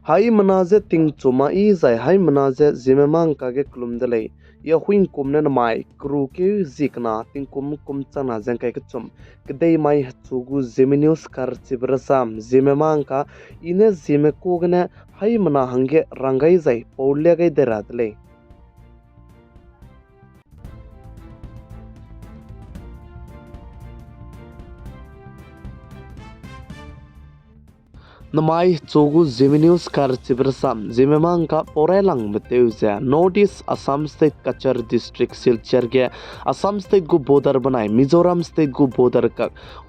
Hai manaze ting chuma I zai hai manaze Zeme mang ka ge klum de lei ya huing kum na mai kru ke zikna ting kum chana jang kai ke chum kdei mai chugu Zeme news kar chibrasam Zeme mang ka ine Zeme ko gna hai mana hange rangai zai paulya gai derat lei Namai chogu Zeme news kar chibrasam Zeme mang ka porelang beteuza notice Assam state Kachar district silchar ge Assam state go border banai Mizoram state go border ka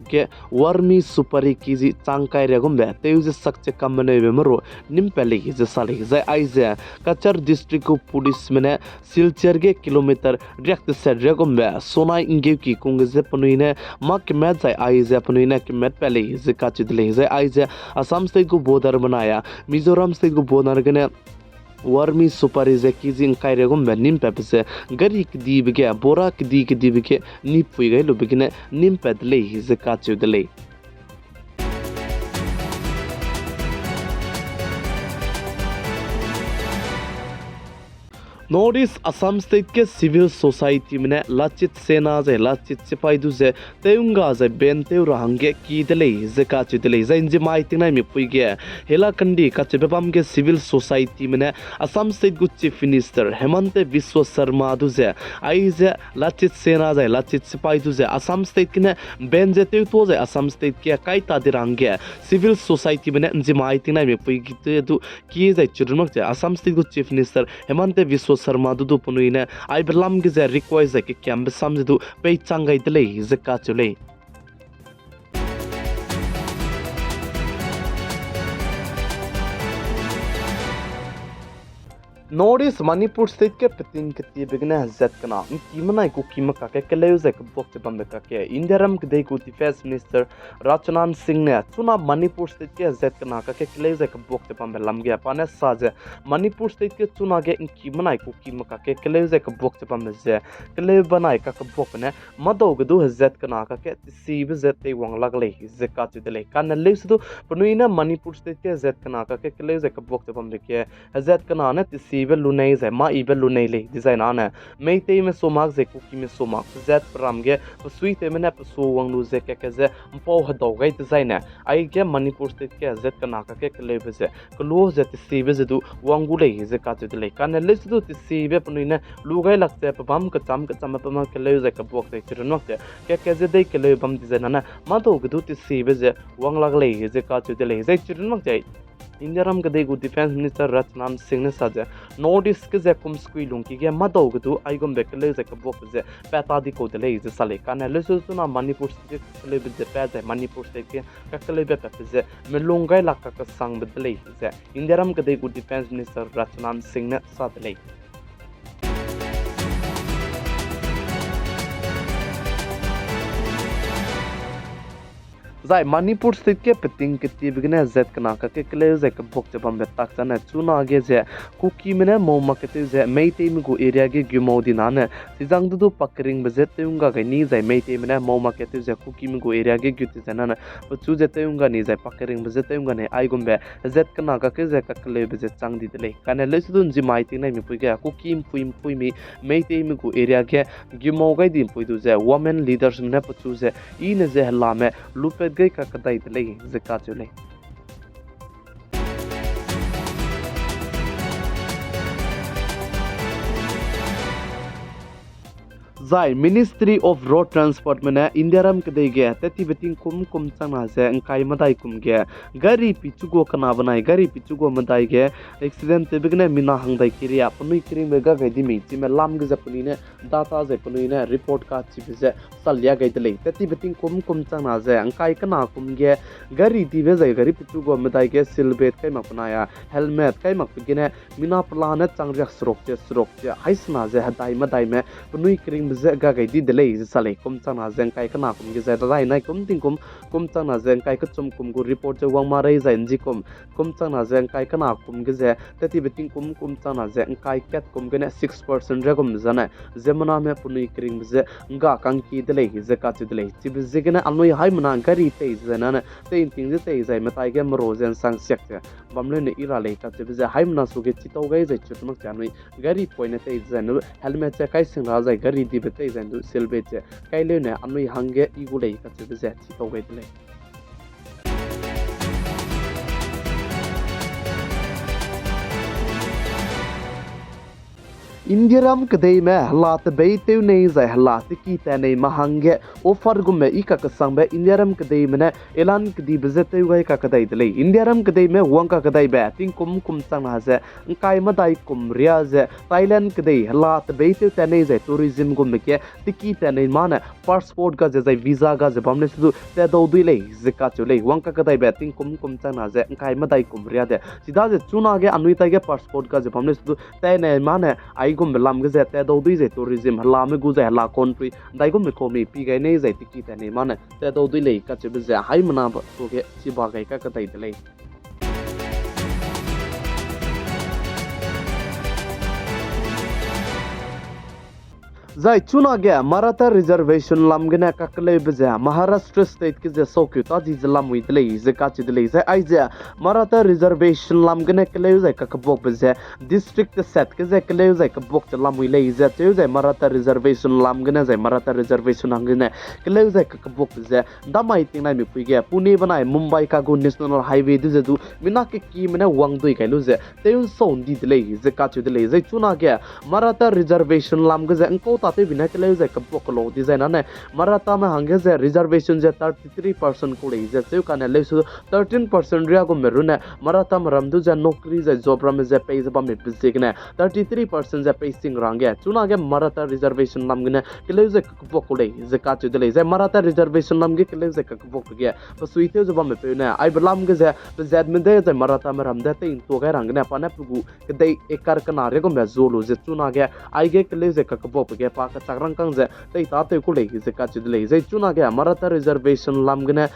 ke warmi supari kiji changkai regum be teuza sakche kamne be maro nimpeli je sali je aize Kachar district go police mene silchar ge kilometer direct set regum be sonai inge ki kungze panuine mak met jai aize panuine ki met peli je kachidle je aize Assam state को border बनाया Mizoram state को border गने warmi supari ze kizin kairegum be nim pepse gari kdi bige bora kdi bige ni pui gai lo bigine nim pedle hize kachu dele Northeast Assam State के civil society में लचित सेना जे लचित सिपाही दुजे तेउंगा जे बेंतेउ रहंगे की दले जे काची दले जे इंजे माइतिंग नाइ मिपुइगे हेला कंडी काचे बेपम के civil society में Assam State गु chief minister हेमंत विश्व शर्मा दुजे आई जे लचित सेना जे लचित सिपाही दुजे Assam State के बेन जे तेउ तो जे Assam State के काई तादिरंगे civil society में इंजे माइतिंग नाइ मिपुइगे दु की जे चुरमक जे Assam State गु chief minister हेमंत विश्व शर्मा दुदु पुनुइने आई बरलाम के जे रिक्वेस्ट के कैंब समझदु पे चंगाई दले जे काचुले Northeast Manipur state के पितिन के ती बिगने हजत कना कीमना को कीम का के लेउज के बोक्ते बंद का के इंडियरम के दे को डिफेंस मिनिस्टर राजनाथ सिंह ने चुना मणिपुर स्टेट के हजत कना का के लेउज के बोक्ते बंद लम गया पाने साज मणिपुर स्टेट के चुना के कीमना को कीम का के लेउज के बोक्ते बंद जे ले बनाई का बोक ने मदो के दो हजत कना का के सीब जते वंग लगले जे का चदले कान लेउज दो पनुइना मणिपुर स्टेट के हजत कना का के लेउज के बोक्ते बंद के हजत कना ने इबे लुनै जे मा इबे लुनै ले डिजाइन आने मेते में सोमाक जे कुकी में सोमाक जेट प्रम गे सुई ते में सो वंगलु जे के जे पौ हदौ गे डिजाइन आई के मणिपुर स्टेट के जेट कना का के ले बजे क्लो जे सिबे जे दु वंगु ले जे का जे ले कान ले दु सिबे पनुइने लुgai lakte pam ka cham pam ke le जे का बोक ते चिरनक के जे दे के ले बम डिजाइन ना मा तो गे दु सिबे जे वंग लग ले जे का जे ले जे चिरनक जे इंडियरम के देगु डिफेंस मिनिस्टर राजनाथ सिंह ने साजे नॉर्थ ईस्ट के जे कुम स्क्वी लुंकी के मदौ गदु आइगम बेकले जे कबोक जे पेता दि को दले जे साले काने लेसु सुना मणिपुर स्टेट के ले जे पे जे मणिपुर स्टेट के ककले बे पे जे मेलुंगाई लाका का संग बदले जे इंडियरम के देगु डिफेंस मिनिस्टर राजनाथ सिंह ने सादले जाय मणिपुर स्टेट के पितिंग के ती बिगने जेट कना का के क्ले जे के बोक जबम बे ताक जाने चुना आगे जे कुकी में मोमा के जे मेते में गु एरिया के गुमो दिना ने सिजांग दु पकरिंग बजे तेउंगा के नी जाय मेते में मोमा के जे कुकी में गु एरिया के गुति जना ने पचु जे तेउंगा नी जाय पकरिंग बजे तेउंगा ने आई गुम बे जेट कना का के जे क्ले बजे चांग दि दले काने लेसुन जी माइती नै mi पुइगा कुकी पुइ मी मेते में गु एरिया के गुमो गै दिन पुइ दु जे वुमेन लीडर्स ने पचु जे ई ने जे हला में लुपे गई का कदाई दले जिका चले जाय मिनिस्ट्री ऑफ रोड ट्रांसपोर्ट में इंडियरम के दे गया तेती बेटिंग कुम चंगना से अंकाई मदाई कुम गया गाड़ी पिचुगो कना बनाई गाड़ी पिचुगो मदाई गया एक्सीडेंट ते बिगने मिना हंगदाई किरिया पनुई किरि में गा गई दिमी जिमे लाम गे जपनी ने डाटा जे पनुई ने रिपोर्ट का चिप जे सलिया गई दले तेती बेटिंग कुम चंगना से अंकाई कना कुम गया गाड़ी दिवे जे गाड़ी पिचुगो मदाई गया सिलबेट kai मपनाया हेलमेट kai मप बिगने मिना प्लान चंगरिया सरोक जे हाइसना जे हदाई मदाई में पनुई किरि ze ga gai di delay ze sale kum chang na zeng kai kana kum ge za rai nai kum ting kum chang na zeng kai ka chum kum gu report je wang ma rai za inji kum chang na zeng kai kana kum ge ze te ti beting kum chang na zeng kai ket kum ge ne 6% re kum za na zemana me puni kring ze nga kang ki delay ze ka chi delay chi be ze ge na anoi hai mana gari te ze na na te ting ze te zai ma tai ge mro zen sang sek te bamle ne ira le ka chi be ze hai mana su ge chi to ge ze chut mak cha noi gari point te ze no helmet che kai sing ra zai gari di be te ze du silbe che kai le ne anoi hange i gu le ka chi be ze chi to ge delay Indiaram kadai me halat beiteu nei zai halat ki ta nei mahange offer gumme ika kasang be Indiaram kadai mena elan kadi bezete wai ka kadai dele Indiaram kadai me wang ka kadai be ting kum sang ha ze kai ma dai kum ria ze Thailand kadai halat beiteu ta nei zai tourism gumme ke tiki ta nei mana passport ga zai visa ga zai bamne su te do duile zika chule wang ka kadai be ting kum sang ha ze kai ma dai kum ria de sida ze chuna ge anui ta ge passport ga zai bamne su te nei mana ai gum lam ge ze te do dui ze tourism hala me gu ze hala country dai gum me ko me pi gai nei ze tiki ta nei mana te do dui le ka che be ze hai mana ba so ge chi ba gai ka dai de le zai chuna ge Maratha reservation lam ge na kakle beze Maharashtra state ke je sokyu ta ji lam wi dele ze ka chi dele ze ai je Maratha reservation lam ge na kle ze ka bok beze district set ke ze kle ze ka bok lam wi le ze te ze Maratha reservation lam ge na ze Maratha reservation hang ge na kle ze ka bok beze da mai ting na mi pui ge Pune banai Mumbai ka go national highway du ze du mina ke ki mena wang dui kai lu ze te un son di dele ze ka chi dele ze chuna ge Maratha reservation lam ge ze ko tate bina ke le ze ka bok lo design ane Maratha ma hange ze reservation ze 33% ko le ze se ka ne le su 13% ria go meru ne Maratha ma ram du ze nokri ze job ram ze pay ze ba me pise ne 33% ze pay sing rang ge chuna ge Maratha reservation nam ge ne ke le ze ka bok ko le ze ka chu de le ze Maratha reservation nam ge ke le ze ka bok ge pa suite ze ba me pe ne ai blam ge ze z me de ze Maratha ma ram de te in to ge rang ne pa ne pu ke dei ekar ka na re go me zolo ze chuna ge ai ge ke le ze ka bok ge pa ka chakrang kang ze tei ta te ku le ze ka chi de le ze chuna ge Maratha reservation lam ge ne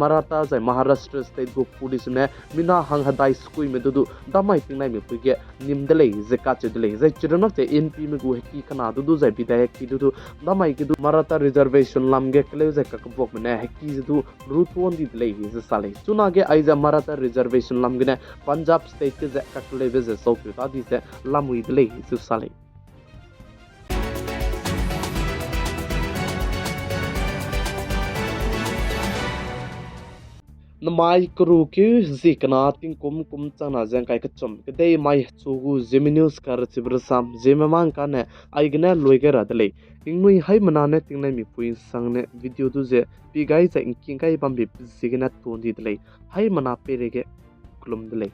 Maratha ze Maharashtra state go police ne mina hang hadai skui me du da mai ting nai me pu ge nim de le ze ka chi de le ze chirnak te NP me go ki kana du ze bidayak ki du da mai ki du Maratha reservation lam ge kle ze ka bok me ne ki du ruton di le ze sale chuna ge ai za Maratha reservation lam ge ne Punjab state ke ze ka kle ze so ki ta di ze lam wi de le ze sale na mai kru ki zikna tin kum chana jang kai ka chom ke dei mai chugu Zeme news kar chibra sam Zeme mang ka ne ai gna loiga ra dele ting nui hai mana ne ting nai mi puin sang ne video du je pi gai cha king kai bam bi zigna ton di dele hai mana pe rege klum dele